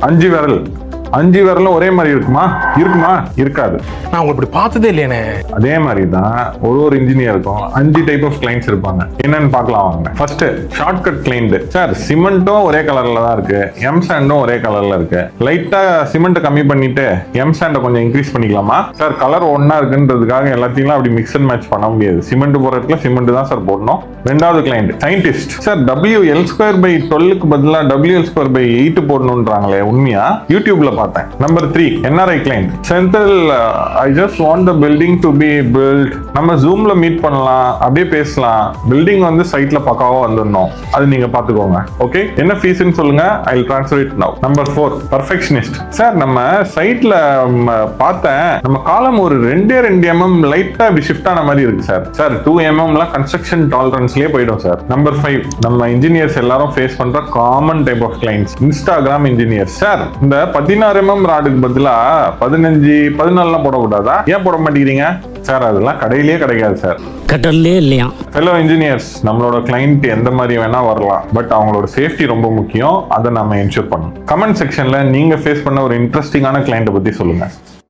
5 விரல் 5 விரலும் ஒரே மாதிரி இருக்குமா? இருக்காது. நான் உங்களை இப்படி பார்த்ததே இல்லையானே. அதே மாதிரி தான் ஒரு இன்ஜினியருக்கும் 5 டைப் ஆஃப் கிளைண்ட்ஸ் இருப்பாங்க. என்னன்னு பார்க்கலாம் வாங்க. First shortcut client. சார் சிமெண்ட்டும் ஒரே கலர்ல தான் இருக்கு, எம் சாண்டும் ஒரே கலர்ல இருக்கு. லைட்டா சிமெண்ட் கம்மி பண்ணிட்டு எம் சாண்டை கொஞ்சம் இன்க்ரீஸ் பண்ணிக்கலாமா? சார் கலர் ஒன்னா இருக்குன்றதுக்காக எல்லாத்தையும் அப்படி மிக்ஸ் அண்ட் மேட்ச் பண்ண முடியாது. சிமெண்ட் போறதுல சிமெண்ட் தான் சார் போடணும். ரெண்டாவது கிளைண்ட் சயின்டிஸ்ட். சார் WL²/12க்கு பதிலா WL²/8 போடணும்ன்றாங்களே, உண்மையா? யூடியூப்ல பார்த்தேன். Number 3 NRI client. Central I just want the building to be built. நம்ம ஜூம்ல மீட் பண்ணலாம், அப்படியே பேசலாம். பில்டிங் வந்து சைட்ல பக்காவா வந்துடணும். அது நீங்க பாத்துக்கோங்க. ஓகே, என்ன ஃபீஸ்ன்னு சொல்லுங்க, I will transfer it now. Number 4 perfectionist. Sir நம்ம சைட்ல பார்த்தேன், நம்ம காலம் ஒரு 2 mm லைட்டா இப்படி ஷிஃப்ட் ஆன மாதிரி இருக்கு சார். சார் 2 mm கன்ஸ்ட்ரக்ஷன் டாலரன்ஸ்லயே போயிடும் சார். நம்பர் 5 நம்ம இன்ஜினியர்ஸ் எல்லாரும் ஃபேஸ் பண்ற common type of clients, Instagram engineer. Sir இந்த 16 mm ராடுக்கு பதிலா 15 14 போடக்கூடாதா? ஏன் போட மாட்டேங்கிறீங்க? சார் அதெல்லாம் கடையிலேயே கிடைக்காது சார், கடல்லே இல்லையா. ஹலோ இன்ஜினியர்ஸ், நம்மளோட கிளைண்ட் எந்த மாதிரி வேணா வரலாம், பட் அவங்களோட சேஃப்டி ரொம்ப முக்கியம். அதை நம்ம என்ஷூர் பண்ணணும். கமெண்ட் செக்ஷன்ல நீங்க ஃபேஸ் பண்ண ஒரு இன்ட்ரெஸ்டிங்கான கிளைண்ட்டை பத்தி சொல்லுங்க.